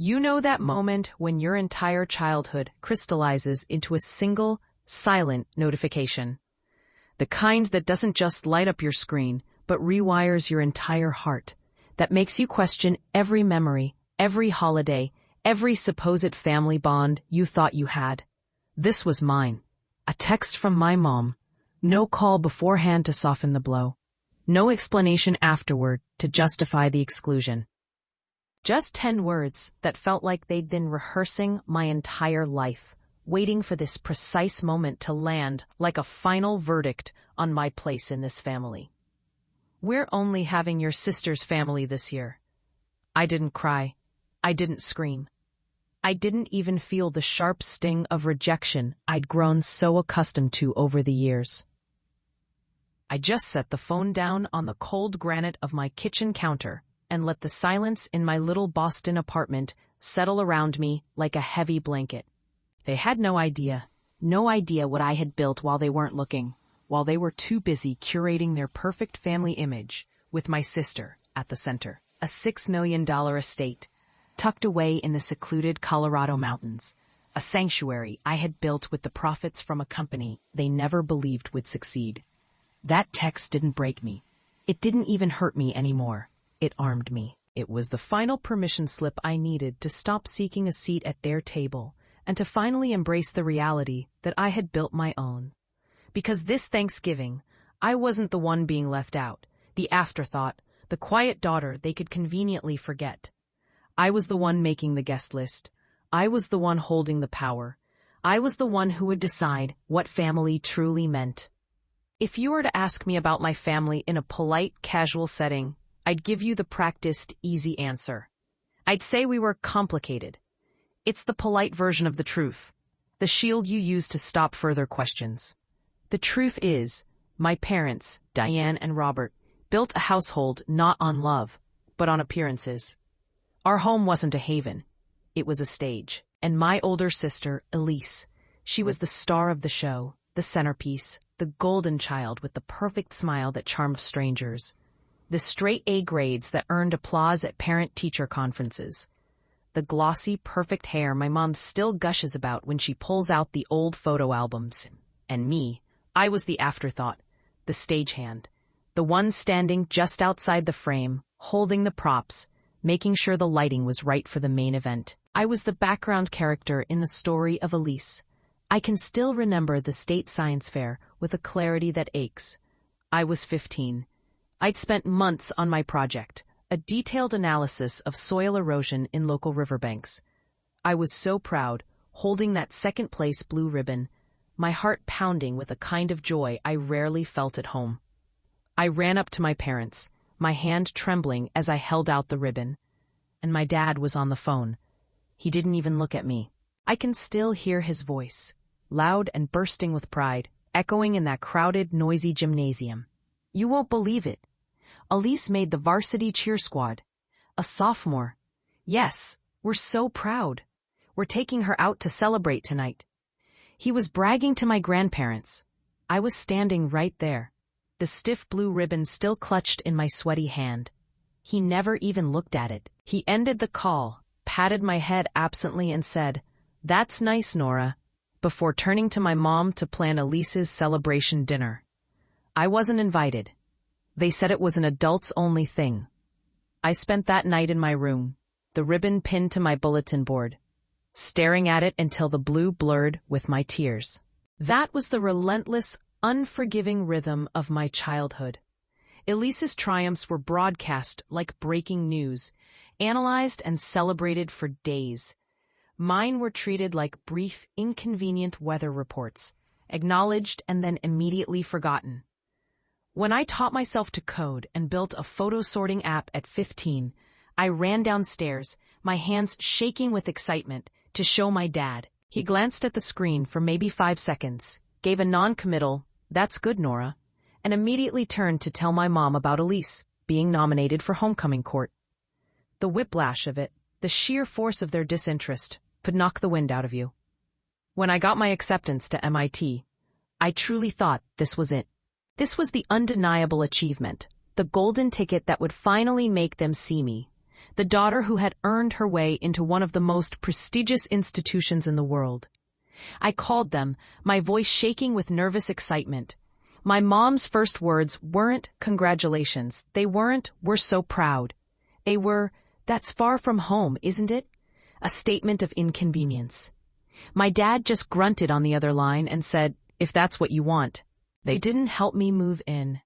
You know that moment when your entire childhood crystallizes into a single, silent notification. The kind that doesn't just light up your screen, but rewires your entire heart, that makes you question every memory, every holiday, every supposed family bond you thought you had. This was mine. A text from my mom. No call beforehand to soften the blow. No explanation afterward to justify the exclusion. Just 10 words that felt like they'd been rehearsing my entire life, waiting for this precise moment to land like a final verdict on my place in this family. We're only having your sister's family this year. I didn't cry. I didn't scream. I didn't even feel the sharp sting of rejection I'd grown so accustomed to over the years. I just set the phone down on the cold granite of my kitchen counter and let the silence in my little Boston apartment settle around me like a heavy blanket. They had no idea what I had built while they weren't looking, while they were too busy curating their perfect family image, with my sister at the center. A $6 million estate, tucked away in the secluded Colorado mountains. A sanctuary I had built with the profits from a company they never believed would succeed. That text didn't break me. It didn't even hurt me anymore. It armed me. It was the final permission slip I needed to stop seeking a seat at their table and to finally embrace the reality that I had built my own. Because this Thanksgiving, I wasn't the one being left out, the afterthought, the quiet daughter they could conveniently forget. I was the one making the guest list. I was the one holding the power. I was the one who would decide what family truly meant. If you were to ask me about my family in a polite, casual setting, I'd give you the practiced, easy answer. I'd say we were complicated. It's the polite version of the truth, the shield you use to stop further questions. The truth is, my parents, Diane and Robert, built a household not on love, but on appearances. Our home wasn't a haven. It was a stage. And my older sister, Elise, she was the star of the show, the centerpiece, the golden child with the perfect smile that charmed strangers. The straight A grades that earned applause at parent-teacher conferences. The glossy, perfect hair my mom still gushes about when she pulls out the old photo albums. And me, I was the afterthought, the stagehand, the one standing just outside the frame, holding the props, making sure the lighting was right for the main event. I was the background character in the story of Elise. I can still remember the state science fair with a clarity that aches. I was 15. I'd spent months on my project, a detailed analysis of soil erosion in local riverbanks. I was so proud, holding that second-place blue ribbon, my heart pounding with a kind of joy I rarely felt at home. I ran up to my parents, my hand trembling as I held out the ribbon. And my dad was on the phone. He didn't even look at me. I can still hear his voice, loud and bursting with pride, echoing in that crowded, noisy gymnasium. You won't believe it. Elise made the varsity cheer squad. A sophomore. Yes, we're so proud. We're taking her out to celebrate tonight. He was bragging to my grandparents. I was standing right there, the stiff blue ribbon still clutched in my sweaty hand. He never even looked at it. He ended the call, patted my head absently and said, "That's nice, Nora," before turning to my mom to plan Elise's celebration dinner. I wasn't invited. They said it was an adults-only thing. I spent that night in my room, the ribbon pinned to my bulletin board, staring at it until the blue blurred with my tears. That was the relentless, unforgiving rhythm of my childhood. Elise's triumphs were broadcast like breaking news, analyzed and celebrated for days. Mine were treated like brief, inconvenient weather reports, acknowledged and then immediately forgotten. When I taught myself to code and built a photo sorting app at 15, I ran downstairs, my hands shaking with excitement, to show my dad. He glanced at the screen for maybe 5 seconds, gave a non-committal, "That's good, Nora," and immediately turned to tell my mom about Elise being nominated for homecoming court. The whiplash of it, the sheer force of their disinterest, could knock the wind out of you. When I got my acceptance to MIT, I truly thought this was it. This was the undeniable achievement, the golden ticket that would finally make them see me, The daughter who had earned her way into one of the most prestigious institutions in the world. I called them, my voice shaking with nervous excitement. My mom's first words weren't congratulations. They weren't we're so proud. They were, that's far from home, isn't it? A statement of inconvenience. My dad just grunted on the other line and said, if that's what you want. They didn't help me move in.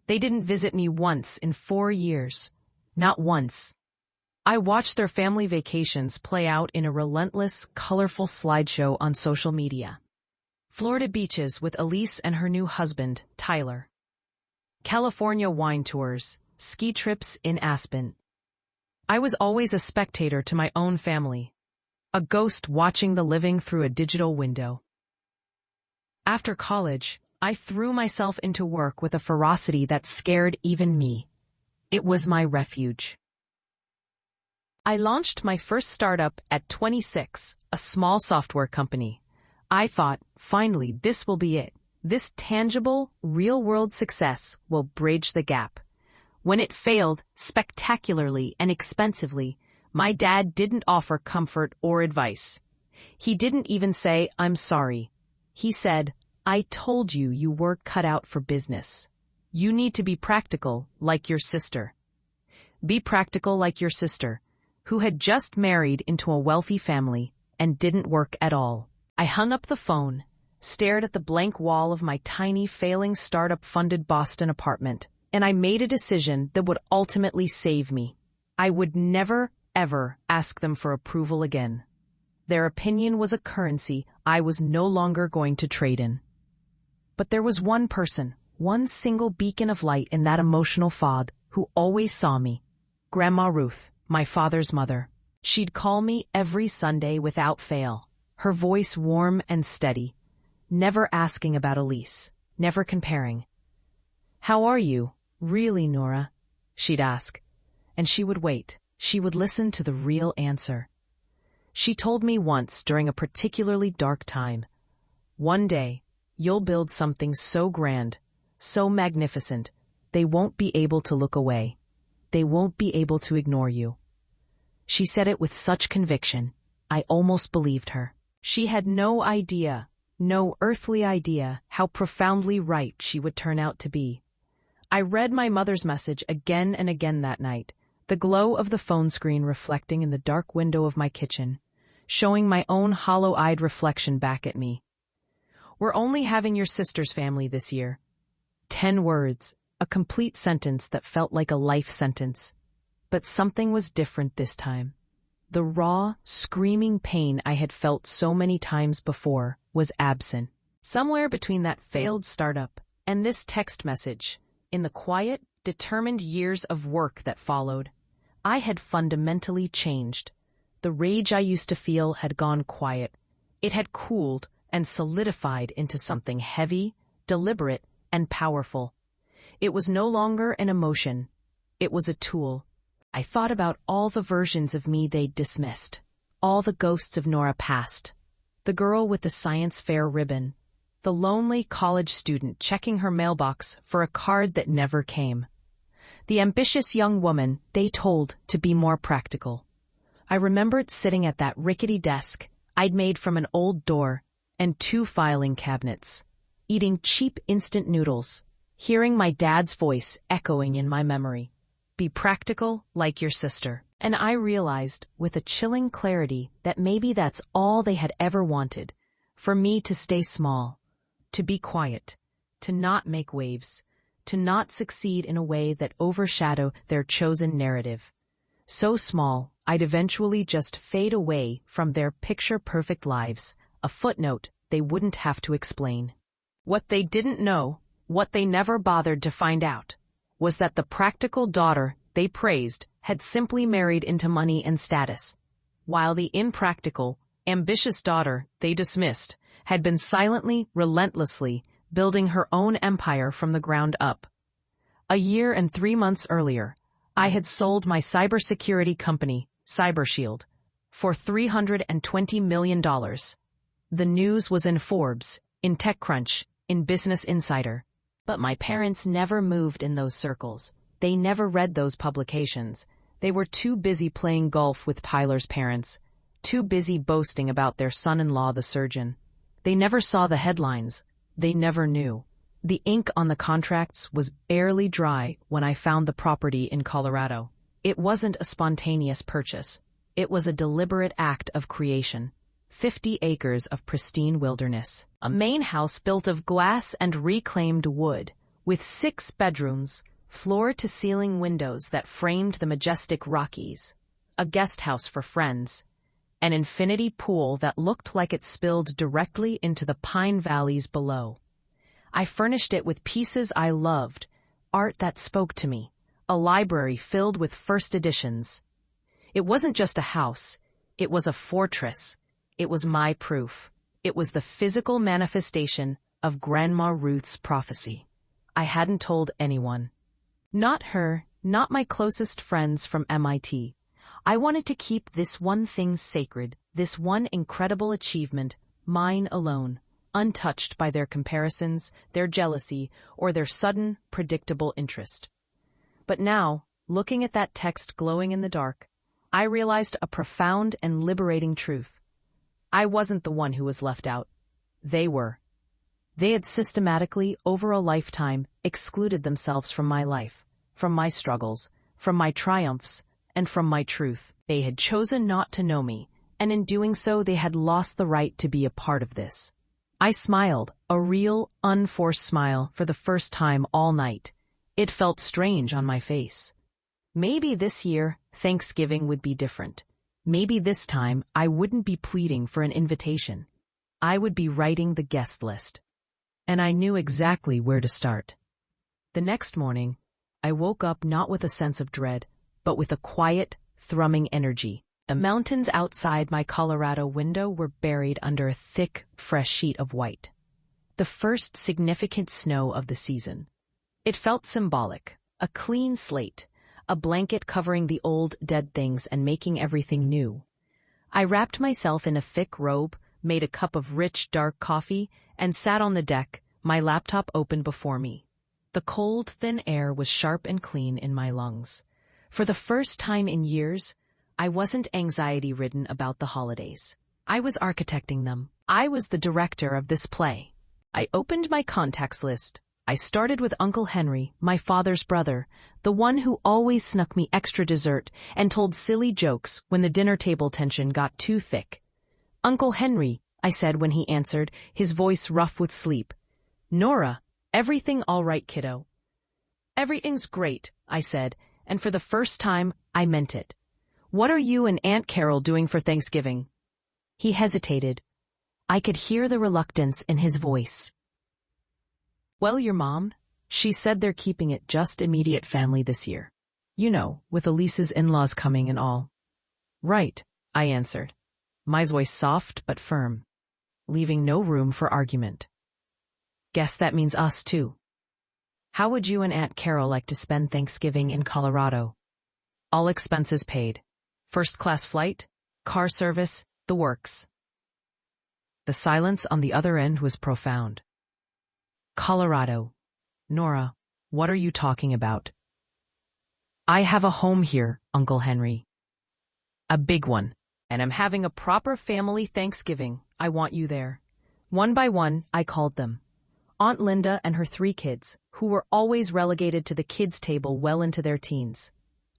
They didn't visit me once in 4 years. Not once. I watched their family vacations play out in a relentless, colorful slideshow on social media. Florida beaches with Elise and her new husband, Tyler. California wine tours, ski trips in Aspen. I was always a spectator to my own family. A ghost watching the living through a digital window. After college, I threw myself into work with a ferocity that scared even me. It was my refuge. I launched my first startup at 26, a small software company. I thought, finally, this will be it. This tangible, real-world success will bridge the gap. When it failed, spectacularly and expensively, my dad didn't offer comfort or advice. He didn't even say, I'm sorry. He said, I told you you were cut out for business. You need to be practical, like your sister. Be practical like your sister, who had just married into a wealthy family and didn't work at all. I hung up the phone, stared at the blank wall of my tiny, failing startup-funded Boston apartment, and I made a decision that would ultimately save me. I would never, ever ask them for approval again. Their opinion was a currency I was no longer going to trade in. But there was one person, one single beacon of light in that emotional fog, who always saw me. Grandma Ruth, my father's mother. She'd call me every Sunday without fail, her voice warm and steady, never asking about Elise, never comparing. How are you, really, Nora? She'd ask, and she would wait. She would listen to the real answer. She told me once during a particularly dark time, one day, you'll build something so grand, so magnificent, they won't be able to look away. They won't be able to ignore you. She said it with such conviction, I almost believed her. She had no idea, no earthly idea, how profoundly right she would turn out to be. I read my mother's message again and again that night, the glow of the phone screen reflecting in the dark window of my kitchen, showing my own hollow-eyed reflection back at me. We're only having your sister's family this year. 10 words. A complete sentence that felt like a life sentence. But something was different this time. The raw, screaming pain I had felt so many times before was absent. Somewhere between that failed startup and this text message, in the quiet, determined years of work that followed, I had fundamentally changed. The rage I used to feel had gone quiet. It had cooled and solidified into something heavy, deliberate, and powerful. It was no longer an emotion. It was a tool. I thought about all the versions of me they'd dismissed, all the ghosts of Nora past. The girl with the science fair ribbon, the lonely college student checking her mailbox for a card that never came, the ambitious young woman they told to be more practical. I remembered sitting at that rickety desk I'd made from an old door and 2 filing cabinets, eating cheap instant noodles, hearing my dad's voice echoing in my memory. Be practical like your sister. And I realized with a chilling clarity that maybe that's all they had ever wanted, for me to stay small, to be quiet, to not make waves, to not succeed in a way that overshadow their chosen narrative. So small, I'd eventually just fade away from their picture-perfect lives, a footnote they wouldn't have to explain. What they didn't know, what they never bothered to find out, was that the practical daughter they praised had simply married into money and status, while the impractical, ambitious daughter they dismissed had been silently, relentlessly building her own empire from the ground up. A year and 3 months earlier, I had sold my cybersecurity company, CyberShield, for $320 million. The news was in Forbes, in TechCrunch, in Business Insider. But my parents never moved in those circles. They never read those publications. They were too busy playing golf with Tyler's parents, too busy boasting about their son-in-law the surgeon. They never saw the headlines. They never knew. The ink on the contracts was barely dry when I found the property in Colorado. It wasn't a spontaneous purchase. It was a deliberate act of creation. 50 acres of pristine wilderness. A main house built of glass and reclaimed wood, with 6 bedrooms, floor-to-ceiling windows that framed the majestic Rockies. A guest house for friends. An infinity pool that looked like it spilled directly into the pine valleys below. I furnished it with pieces I loved, art that spoke to me, a library filled with first editions. It wasn't just a house, it was a fortress. It was my proof. It was the physical manifestation of Grandma Ruth's prophecy. I hadn't told anyone. Not her, not my closest friends from MIT. I wanted to keep this one thing sacred, this one incredible achievement, mine alone, untouched by their comparisons, their jealousy, or their sudden, predictable interest. But now, looking at that text glowing in the dark, I realized a profound and liberating truth. I wasn't the one who was left out. They were. They had systematically, over a lifetime, excluded themselves from my life, from my struggles, from my triumphs, and from my truth. They had chosen not to know me, and in doing so they had lost the right to be a part of this. I smiled, a real, unforced smile, for the first time all night. It felt strange on my face. Maybe this year, Thanksgiving would be different. Maybe this time I wouldn't be pleading for an invitation. I would be writing the guest list. And I knew exactly where to start. The next morning, I woke up not with a sense of dread, but with a quiet, thrumming energy. The mountains outside my Colorado window were buried under a thick, fresh sheet of white. The first significant snow of the season. It felt symbolic, a clean slate, a blanket covering the old, dead things and making everything new. I wrapped myself in a thick robe, made a cup of rich, dark coffee, and sat on the deck, my laptop open before me. The cold, thin air was sharp and clean in my lungs. For the first time in years, I wasn't anxiety-ridden about the holidays. I was architecting them. I was the director of this play. I opened my contacts list. I started with Uncle Henry, my father's brother, the one who always snuck me extra dessert and told silly jokes when the dinner table tension got too thick. "Uncle Henry," I said when he answered, his voice rough with sleep. "Nora, everything all right, kiddo?" "Everything's great," I said, and for the first time, I meant it. "What are you and Aunt Carol doing for Thanksgiving?" He hesitated. I could hear the reluctance in his voice. "Well, your mom, she said they're keeping it just immediate family this year. You know, with Elise's in-laws coming and all." "Right," I answered, my voice soft but firm, leaving no room for argument. "Guess that means us, too. How would you and Aunt Carol like to spend Thanksgiving in Colorado? All expenses paid. First-class flight, car service, the works." The silence on the other end was profound. "Colorado. Nora, what are you talking about?" "I have a home here, Uncle Henry. A big one, and I'm having a proper family Thanksgiving. I want you there." One by one, I called them. Aunt Linda and her 3 kids, who were always relegated to the kids' table well into their teens.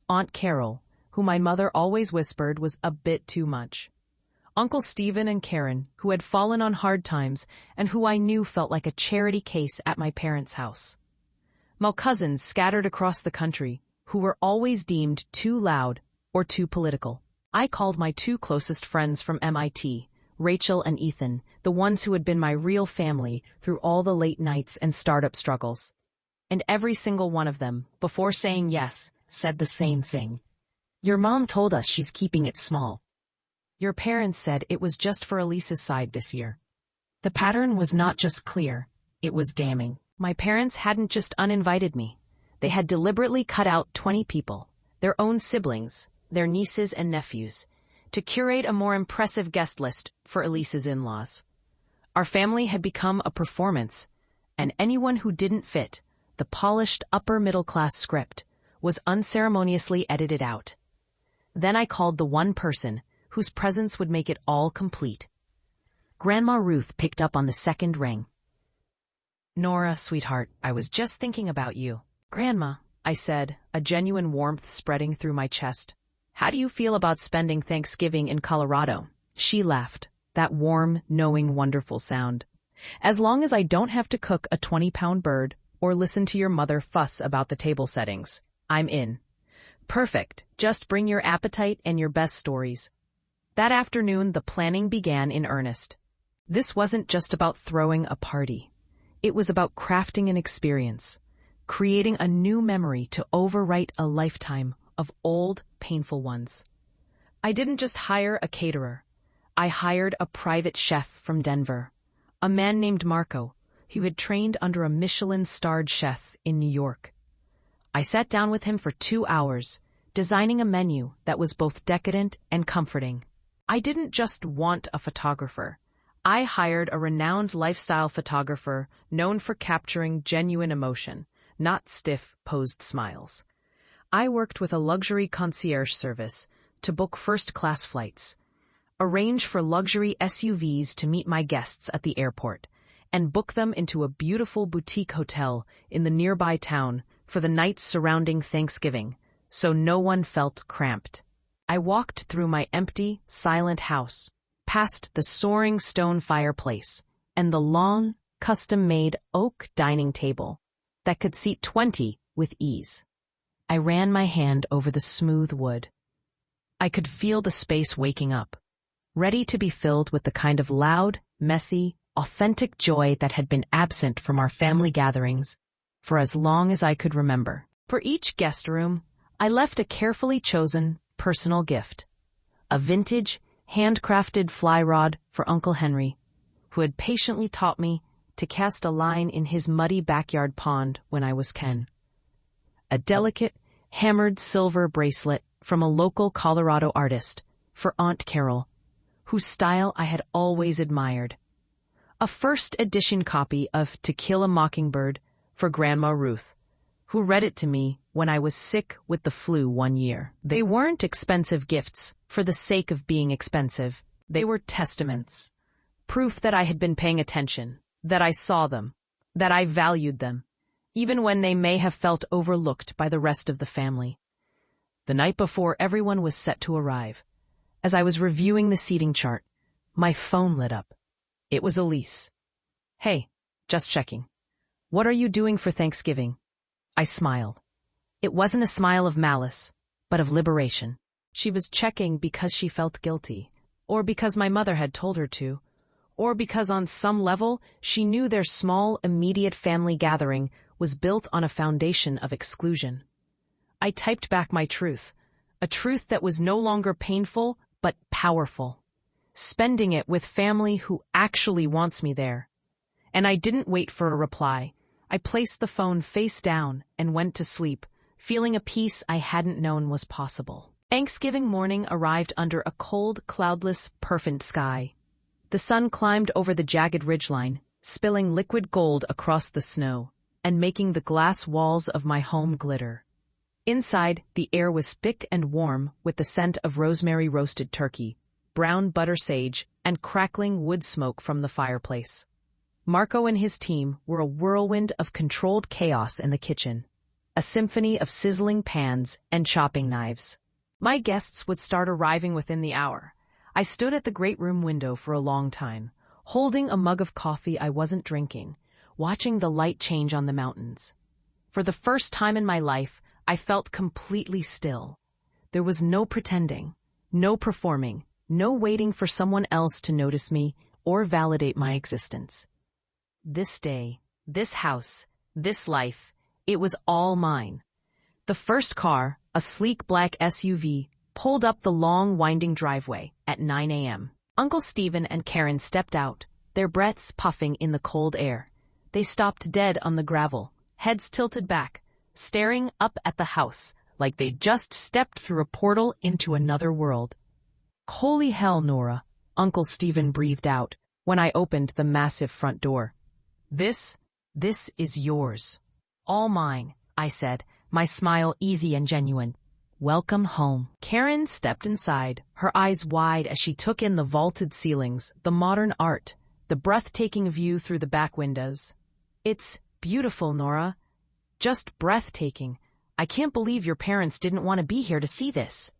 Aunt Carol, who my mother always whispered was a bit too much. Uncle Stephen and Karen, who had fallen on hard times and who I knew felt like a charity case at my parents' house. My cousins scattered across the country, who were always deemed too loud or too political. I called my 2 closest friends from MIT, Rachel and Ethan, the ones who had been my real family through all the late nights and startup struggles. And every single one of them, before saying yes, said the same thing. "Your mom told us she's keeping it small. Your parents said it was just for Elise's side this year." The pattern was not just clear, it was damning. My parents hadn't just uninvited me. They had deliberately cut out 20 people, their own siblings, their nieces and nephews, to curate a more impressive guest list for Elise's in-laws. Our family had become a performance, and anyone who didn't fit the polished upper-middle-class script was unceremoniously edited out. Then I called the one person whose presence would make it all complete. Grandma Ruth picked up on the second ring. "Nora, sweetheart, I was just thinking about you." "Grandma," I said, a genuine warmth spreading through my chest. "How do you feel about spending Thanksgiving in Colorado?" She laughed, that warm, knowing, wonderful sound. "As long as I don't have to cook a 20-pound bird or listen to your mother fuss about the table settings, I'm in." "Perfect. Just bring your appetite and your best stories." That afternoon, the planning began in earnest. This wasn't just about throwing a party. It was about crafting an experience, creating a new memory to overwrite a lifetime of old, painful ones. I didn't just hire a caterer. I hired a private chef from Denver, a man named Marco, who had trained under a Michelin-starred chef in New York. I sat down with him for 2 hours, designing a menu that was both decadent and comforting. I didn't just want a photographer. I hired a renowned lifestyle photographer known for capturing genuine emotion, not stiff, posed smiles. I worked with a luxury concierge service to book first-class flights, arrange for luxury SUVs to meet my guests at the airport, and book them into a beautiful boutique hotel in the nearby town for the nights surrounding Thanksgiving, so no one felt cramped. I walked through my empty, silent house, past the soaring stone fireplace and the long, custom-made oak dining table that could seat 20 with ease. I ran my hand over the smooth wood. I could feel the space waking up, ready to be filled with the kind of loud, messy, authentic joy that had been absent from our family gatherings for as long as I could remember. For each guest room, I left a carefully chosen, personal gift. A vintage, handcrafted fly rod for Uncle Henry, who had patiently taught me to cast a line in his muddy backyard pond when I was 10. A delicate, hammered silver bracelet from a local Colorado artist for Aunt Carol, whose style I had always admired. A first edition copy of To Kill a Mockingbird for Grandma Ruth, who read it to me when I was sick with the flu one year. They weren't expensive gifts for the sake of being expensive. They were testaments, proof that I had been paying attention, that I saw them, that I valued them, even when they may have felt overlooked by the rest of the family. The night before everyone was set to arrive, as I was reviewing the seating chart, my phone lit up. It was Elise. "Hey, just checking. What are you doing for Thanksgiving?" I smiled. It wasn't a smile of malice, but of liberation. She was checking because she felt guilty, or because my mother had told her to, or because on some level she knew their small, immediate family gathering was built on a foundation of exclusion. I typed back my truth, a truth that was no longer painful, but powerful. Spending it with family who actually wants me there. And I didn't wait for a reply. I placed the phone face down and went to sleep, feeling a peace I hadn't known was possible. Thanksgiving morning arrived under a cold, cloudless, perfect sky. The sun climbed over the jagged ridgeline, spilling liquid gold across the snow, and making the glass walls of my home glitter. Inside, the air was thick and warm with the scent of rosemary roasted turkey, brown butter sage, and crackling wood smoke from the fireplace. Marco and his team were a whirlwind of controlled chaos in the kitchen, a symphony of sizzling pans and chopping knives. My guests would start arriving within the hour. I stood at the great room window for a long time, holding a mug of coffee I wasn't drinking, watching the light change on the mountains. For the first time in my life, I felt completely still. There was no pretending, no performing, no waiting for someone else to notice me or validate my existence. This day, this house, this life, it was all mine. The first car, a sleek black SUV, pulled up the long, winding driveway at 9 a.m. Uncle Stephen and Karen stepped out, their breaths puffing in the cold air. They stopped dead on the gravel, heads tilted back, staring up at the house like they'd just stepped through a portal into another world. "Holy hell, Nora," Uncle Stephen breathed out when I opened the massive front door. This is yours. All mine," I said, my smile easy and genuine. "Welcome home." Karen stepped inside, her eyes wide as she took in the vaulted ceilings, the modern art, the breathtaking view through the back windows. "It's beautiful, Nora. Just breathtaking. I can't believe your parents didn't want to be here to see this."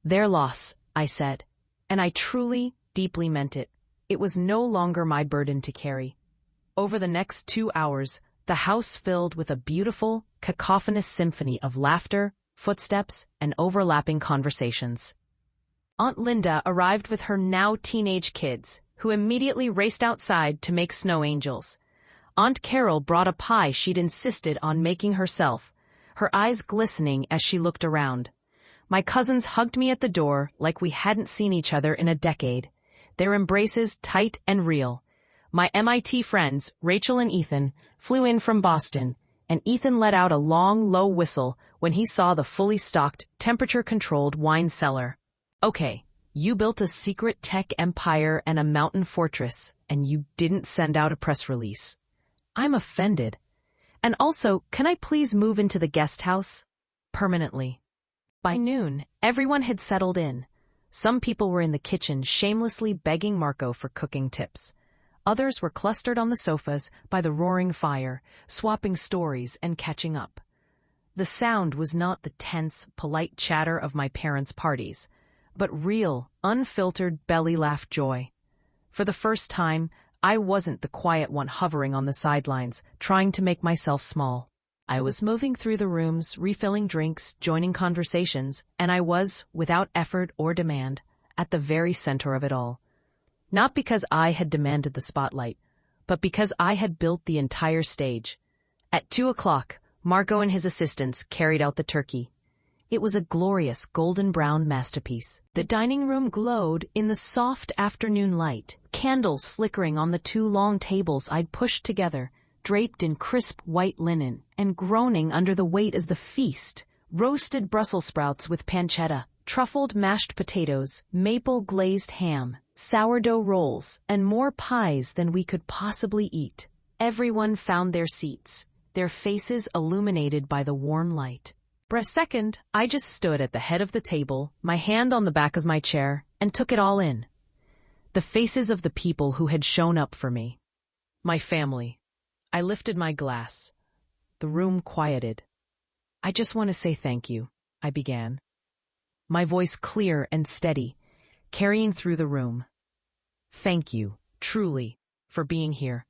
"Their loss," I said, and I truly, deeply meant it. It was no longer my burden to carry. Over the next 2 hours, the house filled with a beautiful, cacophonous symphony of laughter, footsteps, and overlapping conversations. Aunt Linda arrived with her now teenage kids, who immediately raced outside to make snow angels. Aunt Carol brought a pie she'd insisted on making herself, her eyes glistening as she looked around. My cousins hugged me at the door like we hadn't seen each other in a decade, their embraces tight and real. My MIT friends, Rachel and Ethan, flew in from Boston, and Ethan let out a long, low whistle when he saw the fully stocked, temperature-controlled wine cellar. "Okay, you built a secret tech empire and a mountain fortress, and you didn't send out a press release. I'm offended. And also, can I please move into the guest house? Permanently." By noon, everyone had settled in. Some people were in the kitchen shamelessly begging Marco for cooking tips. Others were clustered on the sofas by the roaring fire, swapping stories and catching up. The sound was not the tense, polite chatter of my parents' parties, but real, unfiltered belly-laugh joy. For the first time, I wasn't the quiet one hovering on the sidelines, trying to make myself small. I was moving through the rooms, refilling drinks, joining conversations, and I was, without effort or demand, at the very center of it all. Not because I had demanded the spotlight, but because I had built the entire stage. At 2 o'clock, Marco and his assistants carried out the turkey. It was a glorious golden-brown masterpiece. The dining room glowed in the soft afternoon light, candles flickering on the 2 long tables I'd pushed together, draped in crisp white linen, and groaning under the weight as the feast. Roasted Brussels sprouts with pancetta, truffled mashed potatoes, maple glazed ham, sourdough rolls, and more pies than we could possibly eat. Everyone found their seats, their faces illuminated by the warm light. For a second, I just stood at the head of the table, my hand on the back of my chair, and took it all in. The faces of the people who had shown up for me. My family. I lifted my glass. The room quieted. "I just want to say thank you," I began. My voice clear and steady, carrying through the room. "Thank you, truly, for being here.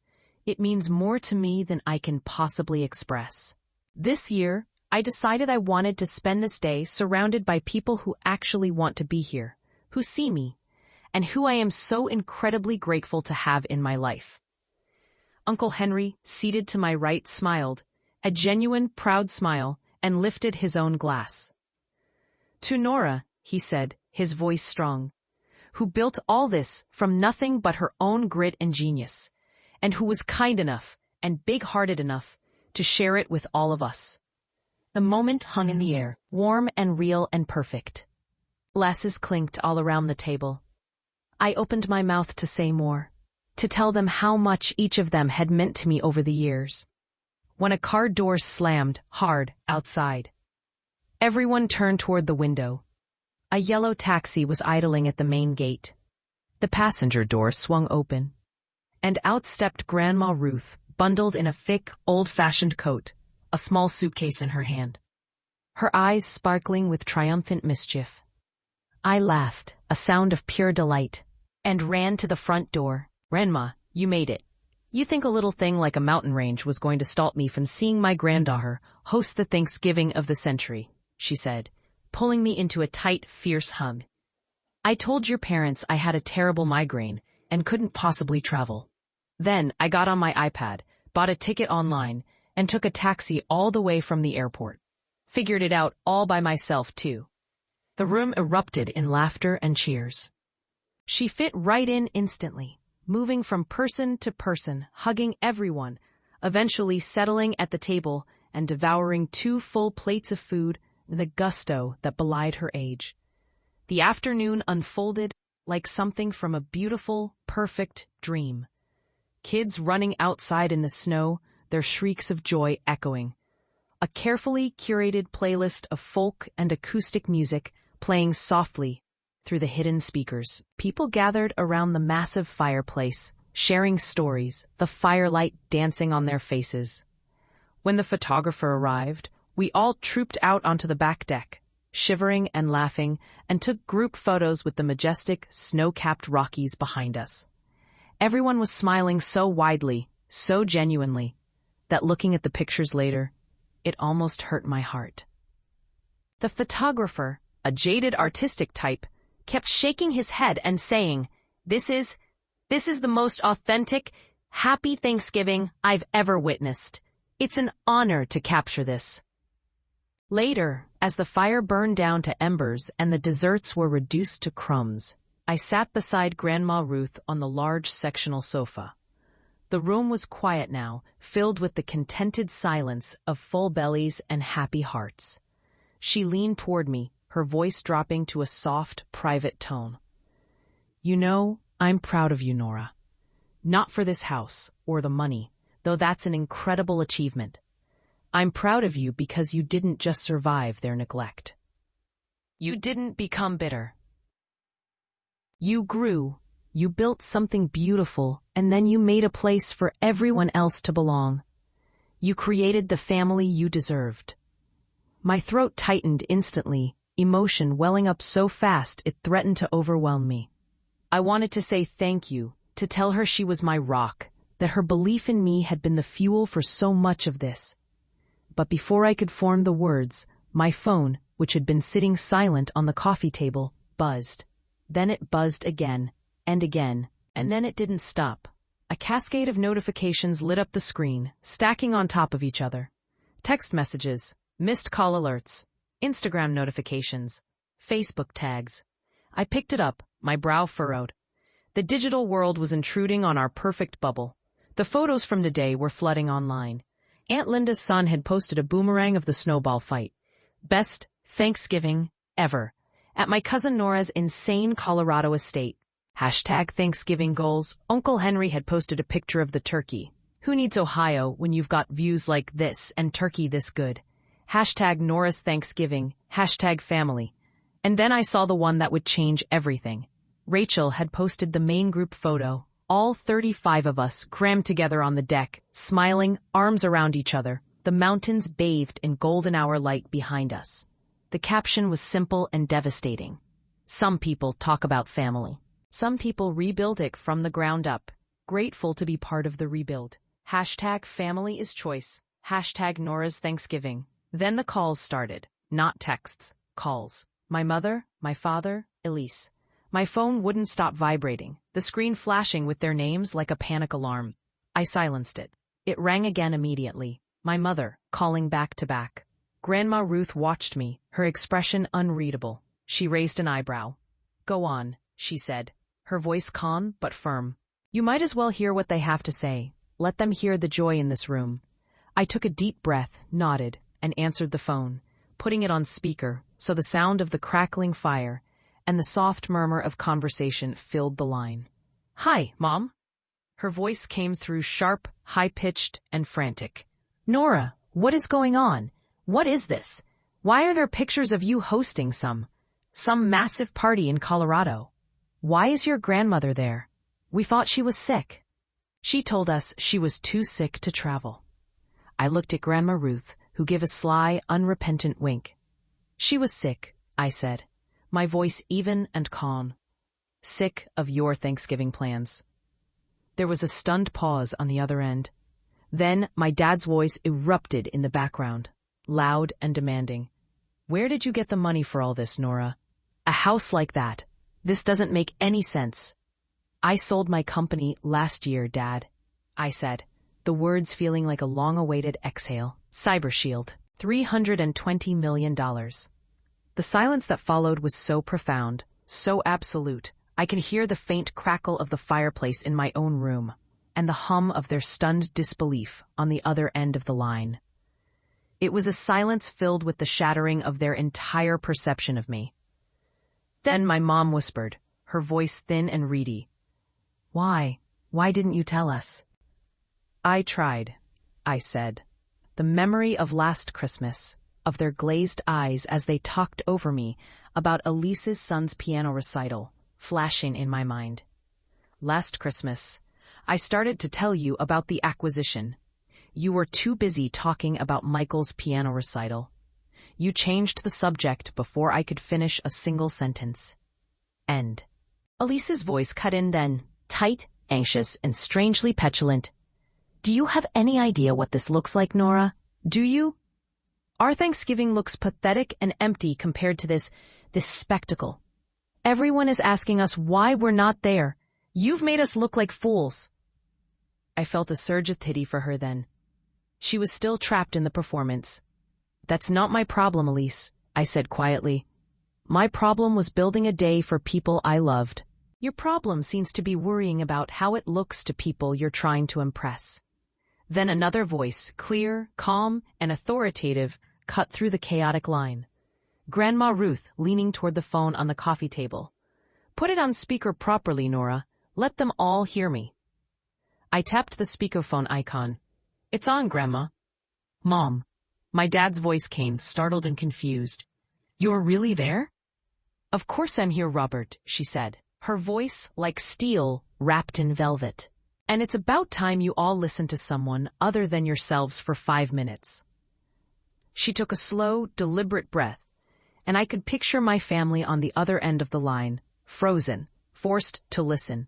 It means more to me than I can possibly express." This year, I decided I wanted to spend this day surrounded by people who actually want to be here, who see me, and who I am so incredibly grateful to have in my life. Uncle Henry, seated to my right, smiled, a genuine, proud smile, and lifted his own glass. "To Nora," he said, his voice strong, "who built all this from nothing but her own grit and genius, and who was kind enough and big-hearted enough to share it with all of us." The moment hung in the air, warm and real and perfect. Glasses clinked all around the table. I opened my mouth to say more, to tell them how much each of them had meant to me over the years. When a car door slammed hard outside, everyone turned toward the window. A yellow taxi was idling at the main gate. The passenger door swung open, and out stepped Grandma Ruth, bundled in a thick, old-fashioned coat, a small suitcase in her hand, her eyes sparkling with triumphant mischief. I laughed, a sound of pure delight, and ran to the front door. "Grandma, you made it. You think a little thing like a mountain range was going to stop me from seeing my granddaughter host the Thanksgiving of the century," she said, pulling me into a tight, fierce hug. "I told your parents I had a terrible migraine and couldn't possibly travel. Then I got on my iPad, bought a ticket online, and took a taxi all the way from the airport. Figured it out all by myself, too." The room erupted in laughter and cheers. She fit right in instantly, moving from person to person, hugging everyone, eventually settling at the table and devouring 2 full plates of food with a gusto that belied her age. The afternoon unfolded like something from a beautiful, perfect dream. Kids running outside in the snow, their shrieks of joy echoing. a carefully curated playlist of folk and acoustic music playing softly through the hidden speakers. People gathered around the massive fireplace, sharing stories, the firelight dancing on their faces. When the photographer arrived, we all trooped out onto the back deck, shivering and laughing, and took group photos with the majestic, snow-capped Rockies behind us. Everyone was smiling so widely, so genuinely, that looking at the pictures later, it almost hurt my heart. The photographer, a jaded artistic type, kept shaking his head and saying, This is the most authentic, happy Thanksgiving I've ever witnessed. It's an honor to capture this." Later, as the fire burned down to embers and the desserts were reduced to crumbs, I sat beside Grandma Ruth on the large sectional sofa. The room was quiet now, filled with the contented silence of full bellies and happy hearts. She leaned toward me, her voice dropping to a soft, private tone. "You know, I'm proud of you, Nora. Not for this house or the money, though that's an incredible achievement. I'm proud of you because you didn't just survive their neglect. You didn't become bitter. You grew, you built something beautiful, and then you made a place for everyone else to belong. You created the family you deserved." My throat tightened instantly, emotion welling up so fast it threatened to overwhelm me. I wanted to say thank you, to tell her she was my rock, that her belief in me had been the fuel for so much of this. But before I could form the words, my phone, which had been sitting silent on the coffee table, buzzed. Then it buzzed again, and then it didn't stop. A cascade of notifications lit up the screen, stacking on top of each other. Text messages, missed call alerts, Instagram notifications, Facebook tags. I picked it up, my brow furrowed. The digital world was intruding on our perfect bubble. The photos from the day were flooding online. Aunt Linda's son had posted a boomerang of the snowball fight. Best Thanksgiving ever. At my cousin Nora's insane Colorado estate. #Thanksgiving goals. Uncle Henry had posted a picture of the turkey. Who needs Ohio when you've got views like this and turkey this good? #Nora's Thanksgiving. #family. And then I saw the one that would change everything. Rachel had posted the main group photo, all 35 of us crammed together on the deck, smiling, arms around each other, the mountains bathed in golden hour light behind us. The caption was simple and devastating. Some people talk about family. Some people rebuild it from the ground up, grateful to be part of the rebuild. #family is choice. #Nora's Thanksgiving. Then the calls started, not texts, calls. My mother, my father, Elise. My phone wouldn't stop vibrating, the screen flashing with their names like a panic alarm. I silenced it. It rang again immediately. My mother, calling back to back. Grandma Ruth watched me, her expression unreadable. She raised an eyebrow. "Go on," she said, her voice calm but firm. "You might as well hear what they have to say. Let them hear the joy in this room." I took a deep breath, nodded, and answered the phone, putting it on speaker so the sound of the crackling fire and the soft murmur of conversation filled the line. "Hi, Mom." Her voice came through sharp, high-pitched, and frantic. "Nora, what is going on? What is this? Why are there pictures of you hosting some massive party in Colorado? Why is your grandmother there? We thought she was sick." She told us she was too sick to travel. I looked at Grandma Ruth, who gave a sly, unrepentant wink. "She was sick," I said, my voice even and calm. "Sick of your Thanksgiving plans." There was a stunned pause on the other end. Then my dad's voice erupted in the background, loud and demanding. "Where did you get the money for all this, Nora? A house like that. This doesn't make any sense." "I sold my company last year, Dad," I said, the words feeling like a long-awaited exhale. "Cybershield, $320 million. The silence that followed was so profound, so absolute, I could hear the faint crackle of the fireplace in my own room, and the hum of their stunned disbelief on the other end of the line. It was a silence filled with the shattering of their entire perception of me. Then my mom whispered, her voice thin and reedy. Why didn't you tell us?" "I tried," I said. the memory of last Christmas, of their glazed eyes as they talked over me about Elise's son's piano recital, flashing in my mind. Last Christmas, I started to tell you about the acquisition. You were too busy talking about Michael's piano recital. You changed the subject before I could finish a single sentence. End. Elise's voice cut in then, tight, anxious, and strangely petulant. Do you have any idea what this looks like, Nora? Do you? Our Thanksgiving looks pathetic and empty compared to this spectacle. Everyone is asking us why we're not there. You've made us look like fools. I felt a surge of pity for her then. She was still trapped in the performance. That's not my problem, Elise, I said quietly. My problem was building a day for people I loved. Your problem seems to be worrying about how it looks to people you're trying to impress. Then another voice, clear, calm, and authoritative, cut through the chaotic line. Grandma Ruth, leaning toward the phone on the coffee table. Put it on speaker properly, Nora. Let them all hear me. I tapped the speakerphone icon. It's on, Grandma. Mom. My dad's voice came, startled and confused. You're really there? Of course I'm here, Robert, she said, her voice like steel wrapped in velvet. And it's about time you all listen to someone other than yourselves for 5 minutes. She took a slow, deliberate breath, and I could picture my family on the other end of the line, frozen, forced to listen.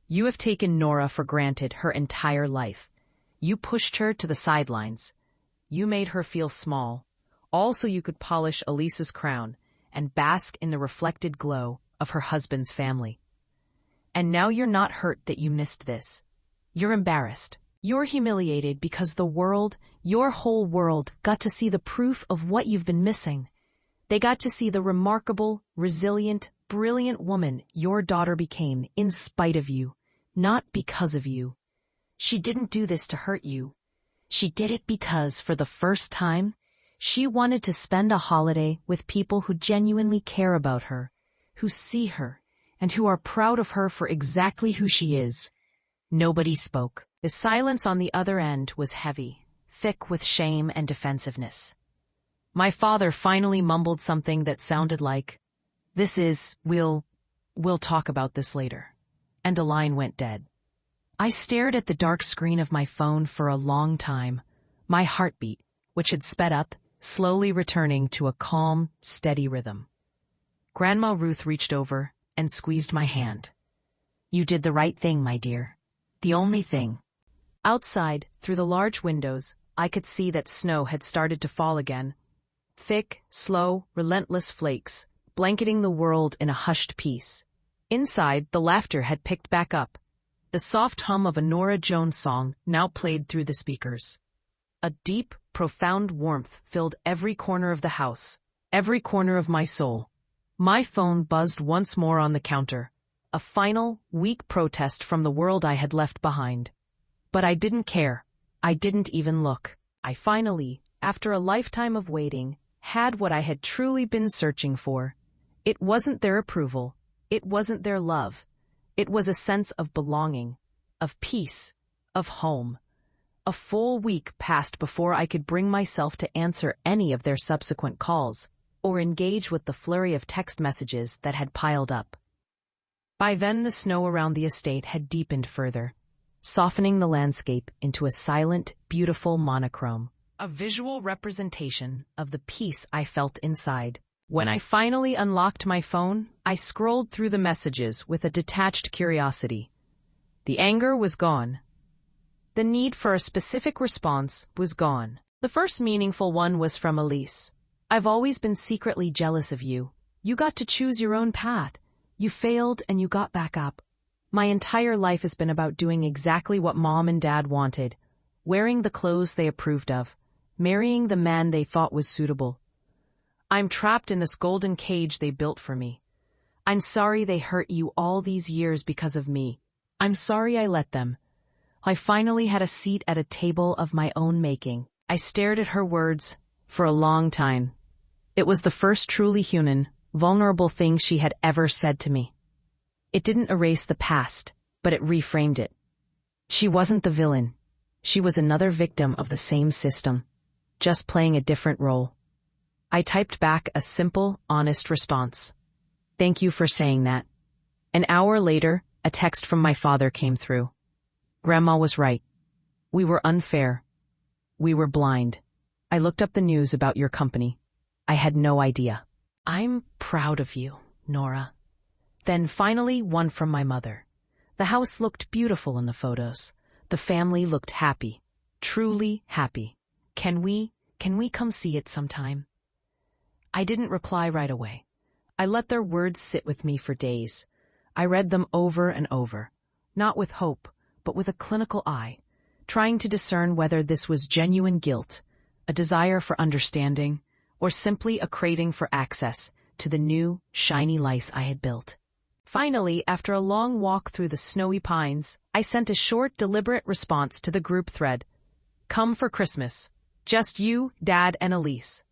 You have taken Nora for granted her entire life. You pushed her to the sidelines. You made her feel small, all so you could polish Elise's crown and bask in the reflected glow of her husband's family. And now you're not hurt that you missed this. You're embarrassed. You're humiliated because the world, your whole world, got to see the proof of what you've been missing. They got to see the remarkable, resilient, brilliant woman your daughter became in spite of you, not because of you. She didn't do this to hurt you. She did it because, for the first time, she wanted to spend a holiday with people who genuinely care about her, who see her, and who are proud of her for exactly who she is. Nobody spoke. The silence on the other end was heavy, thick with shame and defensiveness. My father finally mumbled something that sounded like, we'll talk about this later. And a line went dead. I stared at the dark screen of my phone for a long time, my heartbeat, which had sped up, slowly returning to a calm, steady rhythm. Grandma Ruth reached over and squeezed my hand. You did the right thing, my dear. The only thing. Outside, through the large windows, I could see that snow had started to fall again. Thick, slow, relentless flakes, blanketing the world in a hushed peace. Inside, the laughter had picked back up. The soft hum of a Norah Jones song now played through the speakers. A deep, profound warmth filled every corner of the house, every corner of my soul. My phone buzzed once more on the counter, a final, weak protest from the world I had left behind. But I didn't care. I didn't even look. I finally, after a lifetime of waiting, had what I had truly been searching for. It wasn't their approval. It wasn't their love. It was a sense of belonging, of peace, of home. A full week passed before I could bring myself to answer any of their subsequent calls, or engage with the flurry of text messages that had piled up. By then the snow around the estate had deepened further, softening the landscape into a silent, beautiful monochrome, a visual representation of the peace I felt inside. When I finally unlocked my phone, I scrolled through the messages with a detached curiosity. The anger was gone. The need for a specific response was gone. The first meaningful one was from Elise. I've always been secretly jealous of you. You got to choose your own path. You failed and you got back up. My entire life has been about doing exactly what Mom and Dad wanted, wearing the clothes they approved of, marrying the man they thought was suitable. I'm trapped in this golden cage they built for me. I'm sorry they hurt you all these years because of me. I'm sorry I let them. I finally had a seat at a table of my own making. I stared at her words for a long time. It was the first truly human, vulnerable thing she had ever said to me. It didn't erase the past, but it reframed it. She wasn't the villain. She was another victim of the same system, just playing a different role. I typed back a simple, honest response. Thank you for saying that. An hour later, a text from my father came through. Grandma was right. We were unfair. We were blind. I looked up the news about your company. I had no idea. I'm proud of you, Nora. Then finally, one from my mother. The house looked beautiful in the photos. The family looked happy. Truly happy. Can we come see it sometime? I didn't reply right away. I let their words sit with me for days. I read them over and over, not with hope, but with a clinical eye, trying to discern whether this was genuine guilt, a desire for understanding, or simply a craving for access to the new, shiny life I had built. Finally, after a long walk through the snowy pines, I sent a short, deliberate response to the group thread. Come for Christmas. Just you, Dad, and Elise.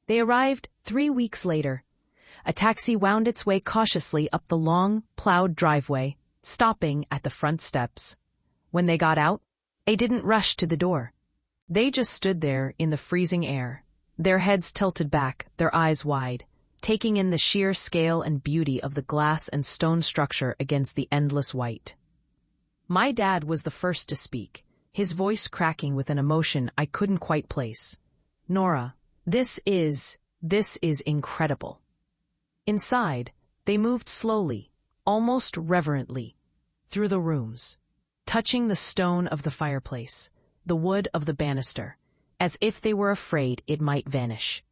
They arrived 3 weeks later. A taxi wound its way cautiously up the long, plowed driveway, stopping at the front steps. When they got out, they didn't rush to the door. They just stood there in the freezing air, their heads tilted back, their eyes wide, taking in the sheer scale and beauty of the glass and stone structure against the endless white. My dad was the first to speak, his voice cracking with an emotion I couldn't quite place. Nora, this is incredible. Inside, they moved slowly, almost reverently, through the rooms, touching the stone of the fireplace, the wood of the banister, as if they were afraid it might vanish.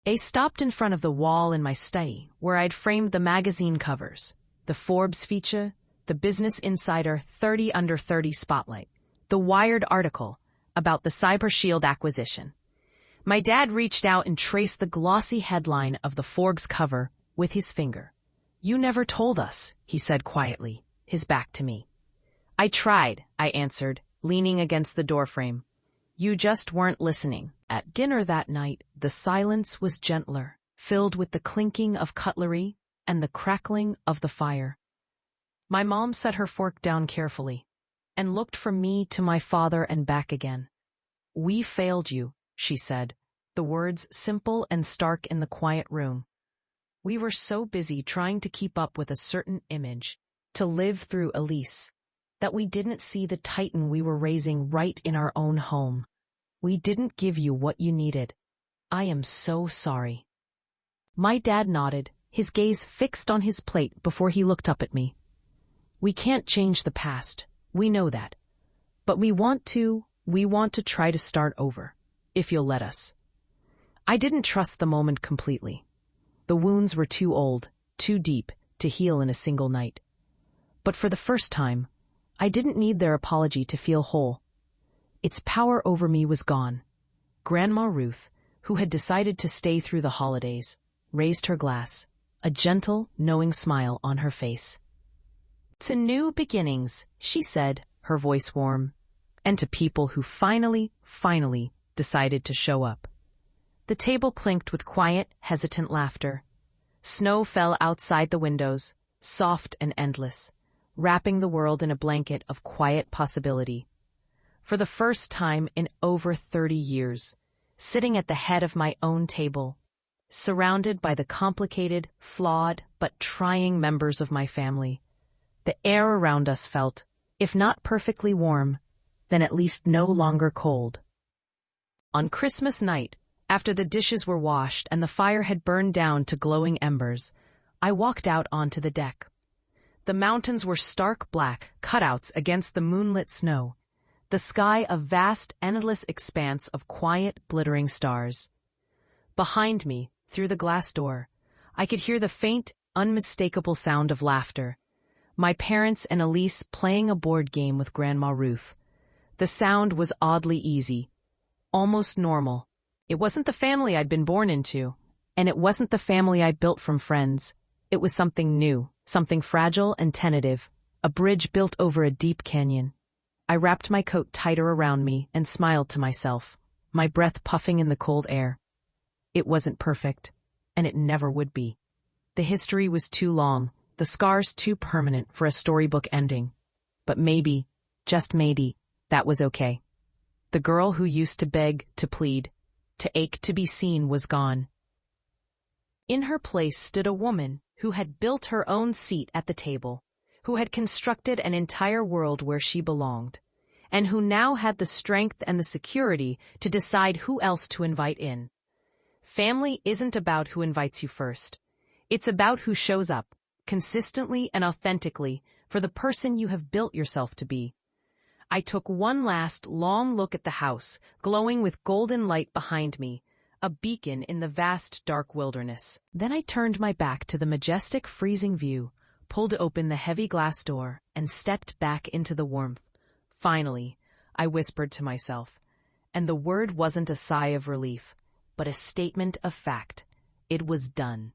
They stopped in front of the wall in my study, where I'd framed the magazine covers, the Forbes feature, the Business Insider 30 Under 30 spotlight, the Wired article about the Cyber Shield acquisition. My dad reached out and traced the glossy headline of the Forbes cover with his finger. You never told us, he said quietly, his back to me. I tried, I answered, leaning against the doorframe. You just weren't listening. At dinner that night, the silence was gentler, filled with the clinking of cutlery and the crackling of the fire. My mom set her fork down carefully and looked from me to my father and back again. We failed you, she said, the words simple and stark in the quiet room. We were so busy trying to keep up with a certain image, to live through Elise, that we didn't see the titan we were raising right in our own home. We didn't give you what you needed. I am so sorry. My dad nodded, his gaze fixed on his plate before he looked up at me. We can't change the past, we know that. But we want to try to start over, if you'll let us. I didn't trust the moment completely. The wounds were too old, too deep, to heal in a single night. But for the first time, I didn't need their apology to feel whole. Its power over me was gone. Grandma Ruth, who had decided to stay through the holidays, raised her glass, a gentle, knowing smile on her face. To new beginnings, she said, her voice warm, and to people who finally decided to show up. The table clinked with quiet, hesitant laughter. Snow fell outside the windows, soft and endless, wrapping the world in a blanket of quiet possibility. For the first time in over 30 years, sitting at the head of my own table, surrounded by the complicated, flawed, but trying members of my family, the air around us felt, if not perfectly warm, then at least no longer cold. On Christmas night, after the dishes were washed and the fire had burned down to glowing embers, I walked out onto the deck. The mountains were stark black, cutouts against the moonlit snow, the sky a vast, endless expanse of quiet, glittering stars. Behind me, through the glass door, I could hear the faint, unmistakable sound of laughter. My parents and Elise playing a board game with Grandma Ruth. The sound was oddly easy, almost normal. It wasn't the family I'd been born into, and it wasn't the family I built from friends. It was something new, something fragile and tentative, a bridge built over a deep canyon. I wrapped my coat tighter around me and smiled to myself, my breath puffing in the cold air. It wasn't perfect, and it never would be. The history was too long, the scars too permanent for a storybook ending. But maybe, just maybe, that was okay. The girl who used to beg, to plead, to ache to be seen was gone. In her place stood a woman who had built her own seat at the table, who had constructed an entire world where she belonged, and who now had the strength and the security to decide who else to invite in. Family isn't about who invites you first. It's about who shows up, consistently and authentically, for the person you have built yourself to be. I took one last long look at the house, glowing with golden light behind me, a beacon in the vast dark wilderness. Then I turned my back to the majestic freezing view, pulled open the heavy glass door, and stepped back into the warmth. Finally, I whispered to myself, and the word wasn't a sigh of relief, but a statement of fact. It was done.